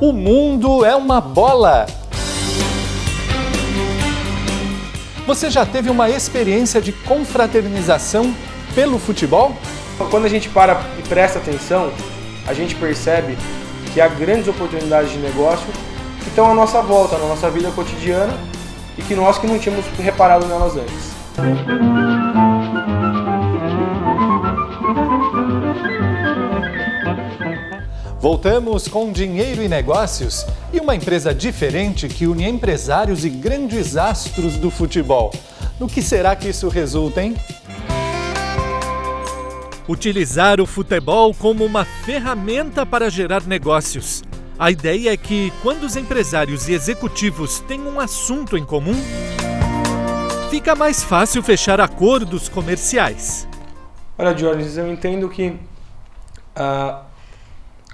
O mundo é uma bola. Você já teve uma experiência de confraternização pelo futebol? Quando a gente para e presta atenção, a gente percebe que há grandes oportunidades de negócio que estão à nossa volta, na nossa vida cotidiana e que nós que não tínhamos reparado nelas antes. Voltamos com Dinheiro e Negócios e uma empresa diferente que une empresários e grandes astros do futebol. No que será que isso resulta, hein? Utilizar o futebol como uma ferramenta para gerar negócios. A ideia é que, quando os empresários e executivos têm um assunto em comum, fica mais fácil fechar acordos comerciais. Olha, Jorge, eu entendo que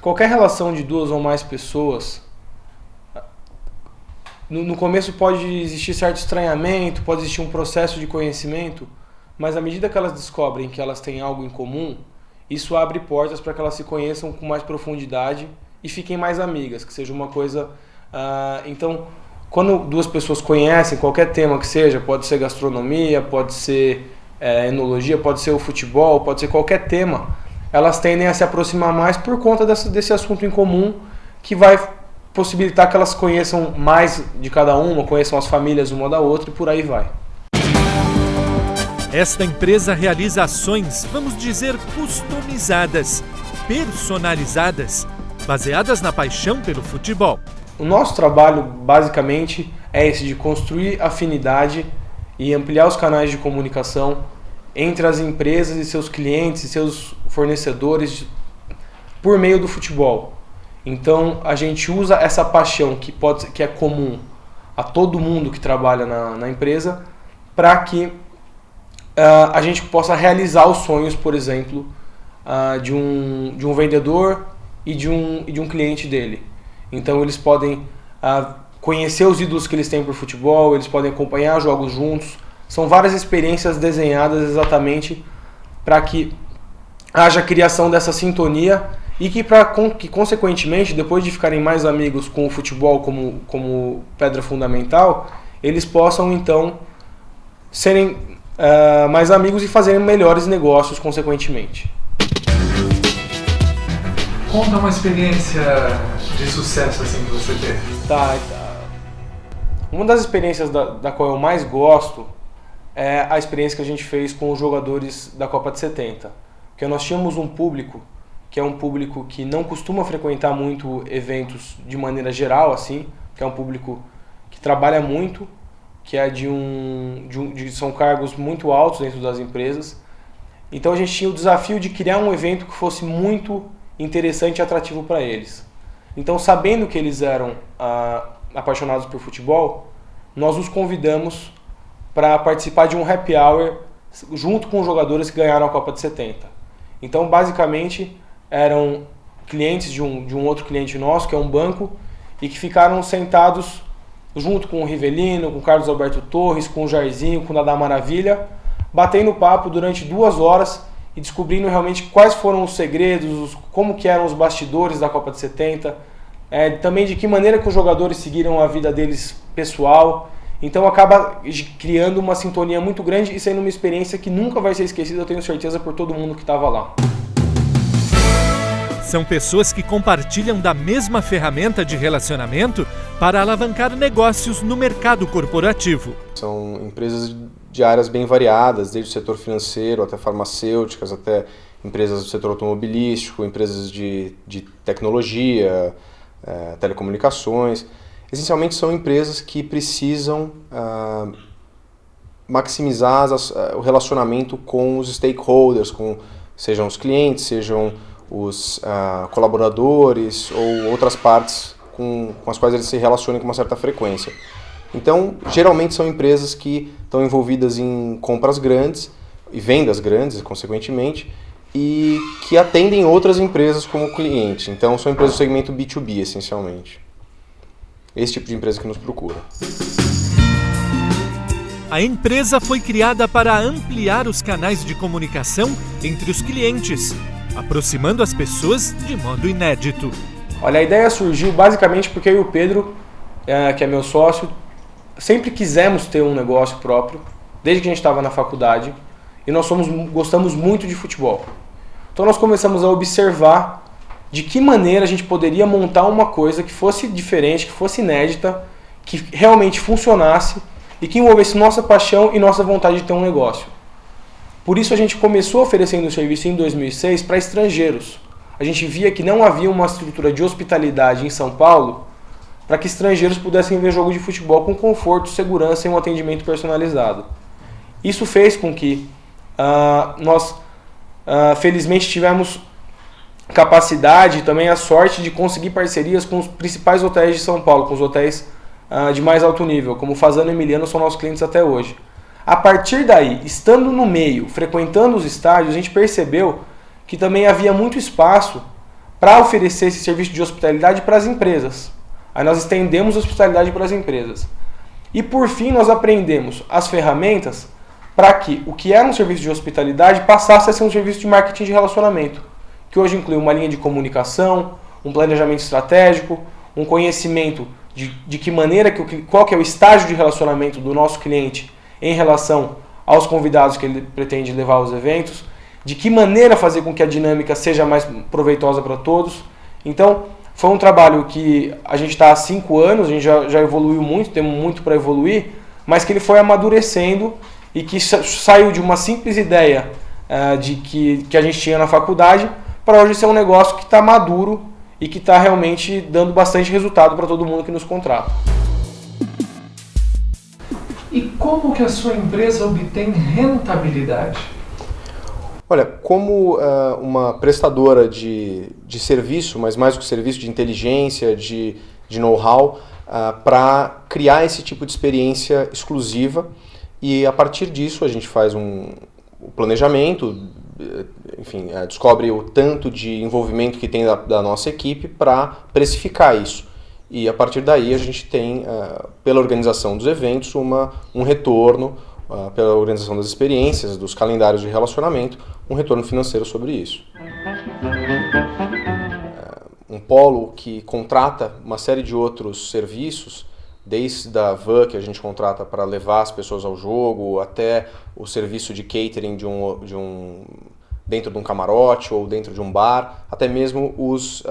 qualquer relação de duas ou mais pessoas, no começo pode existir certo estranhamento, pode existir um processo de conhecimento, mas à medida que elas descobrem que elas têm algo em comum, isso abre portas para que elas se conheçam com mais profundidade e fiquem mais amigas, que seja uma coisa... Então, quando duas pessoas conhecem qualquer tema que seja, pode ser gastronomia, pode ser enologia, pode ser o futebol, pode ser qualquer tema, elas tendem a se aproximar mais por conta desse assunto em comum, que vai possibilitar que elas conheçam mais de cada uma, conheçam as famílias uma da outra e por aí vai. Esta empresa realiza ações, vamos dizer, customizadas, personalizadas, baseadas na paixão pelo futebol. O nosso trabalho, basicamente, é esse de construir afinidade e ampliar os canais de comunicação entre as empresas e seus clientes e seus fornecedores por meio do futebol. Então, a gente usa essa paixão que é comum a todo mundo que trabalha na empresa para que a gente possa realizar os sonhos, por exemplo, de um vendedor e de um cliente dele. Então eles podem conhecer os ídolos que eles têm por futebol, eles podem acompanhar jogos juntos. São várias experiências desenhadas exatamente para que haja a criação dessa sintonia e que consequentemente, depois de ficarem mais amigos com o futebol como pedra fundamental, eles possam então serem mais amigos e fazerem melhores negócios consequentemente. Conta uma experiência de sucesso assim que você teve. Tá. Uma das experiências da qual eu mais gosto é a experiência que a gente fez com os jogadores da Copa de 70. Porque nós tínhamos um público que é um público que não costuma frequentar muito eventos de maneira geral, assim, que é um público que trabalha muito, que é são cargos muito altos dentro das empresas. Então a gente tinha o desafio de criar um evento que fosse muito interessante e atrativo para eles. Então, sabendo que eles eram apaixonados por futebol, nós os convidamos para participar de um happy hour junto com os jogadores que ganharam a Copa de 70. Então, basicamente, eram clientes de um outro cliente nosso, que é um banco, e que ficaram sentados junto com o Rivelino, com o Carlos Alberto Torres, com o Jairzinho, com o Dadá Maravilha, batendo papo durante 2 horas e descobrindo realmente quais foram os segredos, como que eram os bastidores da Copa de 70, também de que maneira que os jogadores seguiram a vida deles pessoal. Então acaba criando uma sintonia muito grande e sendo uma experiência que nunca vai ser esquecida, eu tenho certeza, por todo mundo que estava lá. São pessoas que compartilham da mesma ferramenta de relacionamento para alavancar negócios no mercado corporativo. São empresas de áreas bem variadas, desde o setor financeiro até farmacêuticas, até empresas do setor automobilístico, empresas de tecnologia, telecomunicações. Essencialmente são empresas que precisam maximizar o relacionamento com os stakeholders, sejam os clientes, sejam os colaboradores ou outras partes com as quais eles se relacionam com uma certa frequência. Então, geralmente são empresas que estão envolvidas em compras grandes e vendas grandes, consequentemente, e que atendem outras empresas como cliente. Então, são empresas do segmento B2B, essencialmente. Esse tipo de empresa que nos procura. A empresa foi criada para ampliar os canais de comunicação entre os clientes, aproximando as pessoas de modo inédito. Olha, a ideia surgiu basicamente porque eu e o Pedro, que é meu sócio, sempre quisemos ter um negócio próprio, desde que a gente estava na faculdade, e nós gostamos muito de futebol. Então nós começamos a observar de que maneira a gente poderia montar uma coisa que fosse diferente, que fosse inédita, que realmente funcionasse e que envolvesse nossa paixão e nossa vontade de ter um negócio. Por isso a gente começou oferecendo o serviço em 2006 para estrangeiros. A gente via que não havia uma estrutura de hospitalidade em São Paulo para que estrangeiros pudessem ver jogo de futebol com conforto, segurança e um atendimento personalizado. Isso fez com que nós, felizmente, tivemos capacidade e também a sorte de conseguir parcerias com os principais hotéis de São Paulo, com os hotéis de mais alto nível, como Fasano e Emiliano são nossos clientes até hoje. A partir daí, estando no meio, frequentando os estádios, a gente percebeu que também havia muito espaço para oferecer esse serviço de hospitalidade para as empresas. Aí nós estendemos a hospitalidade para as empresas. E por fim nós aprendemos as ferramentas para que o que era um serviço de hospitalidade passasse a ser um serviço de marketing de relacionamento, que hoje inclui uma linha de comunicação, um planejamento estratégico, um conhecimento de que maneira, qual que é o estágio de relacionamento do nosso cliente em relação aos convidados que ele pretende levar aos eventos, de que maneira fazer com que a dinâmica seja mais proveitosa para todos. Então, foi um trabalho que a gente está há 5 anos, a gente já evoluiu muito, temos muito para evoluir, mas que ele foi amadurecendo e que saiu de uma simples ideia que a gente tinha na faculdade para hoje ser um negócio que está maduro e que está realmente dando bastante resultado para todo mundo que nos contrata. E como que a sua empresa obtém rentabilidade? Olha, como uma prestadora de serviço, mas mais do que serviço, de inteligência, de know-how, para criar esse tipo de experiência exclusiva, e a partir disso a gente faz o planejamento, enfim, descobre o tanto de envolvimento que tem da nossa equipe para precificar isso. E a partir daí a gente tem, pela organização dos eventos, um retorno, pela organização das experiências, dos calendários de relacionamento, um retorno financeiro sobre isso. Um polo que contrata uma série de outros serviços, desde a van que a gente contrata para levar as pessoas ao jogo, até o serviço de catering dentro de um camarote ou dentro de um bar, até mesmo os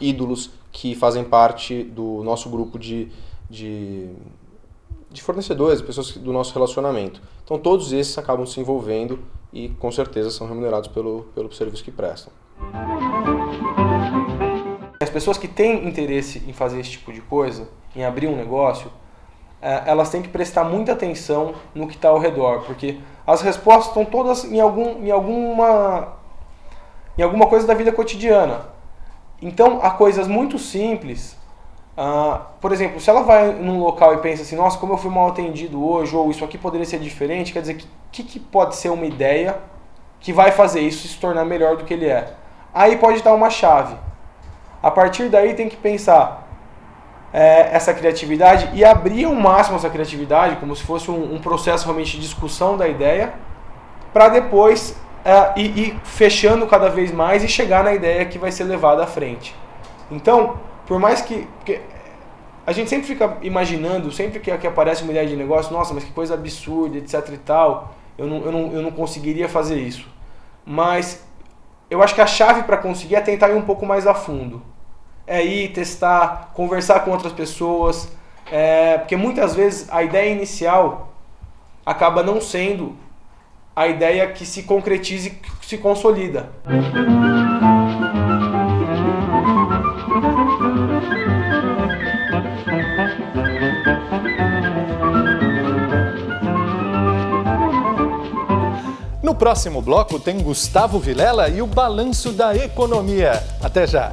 ídolos que fazem parte do nosso grupo de fornecedores, pessoas do nosso relacionamento. Então todos esses acabam se envolvendo e com certeza são remunerados pelo serviço que prestam. As pessoas que têm interesse em fazer esse tipo de coisa, em abrir um negócio, elas têm que prestar muita atenção no que está ao redor, porque as respostas estão todas em alguma coisa da vida cotidiana. Então, há coisas muito simples. Por exemplo, se ela vai num local e pensa assim, nossa, como eu fui mal atendido hoje, ou isso aqui poderia ser diferente, quer dizer, que pode ser uma ideia que vai fazer isso se tornar melhor do que ele é? Aí pode dar uma chave. A partir daí tem que pensar essa criatividade e abrir ao máximo essa criatividade, como se fosse um processo realmente de discussão da ideia, para depois ir fechando cada vez mais e chegar na ideia que vai ser levada à frente. Então, por mais porque a gente sempre fica imaginando, sempre que aparece uma ideia de negócio, nossa, mas que coisa absurda, etc e tal, eu não conseguiria fazer isso. Mas eu acho que a chave para conseguir é tentar ir um pouco mais a fundo. É ir, testar, conversar com outras pessoas, porque muitas vezes a ideia inicial acaba não sendo a ideia que se concretiza e que se consolida. No próximo bloco tem Gustavo Vilela e o Balanço da Economia. Até já!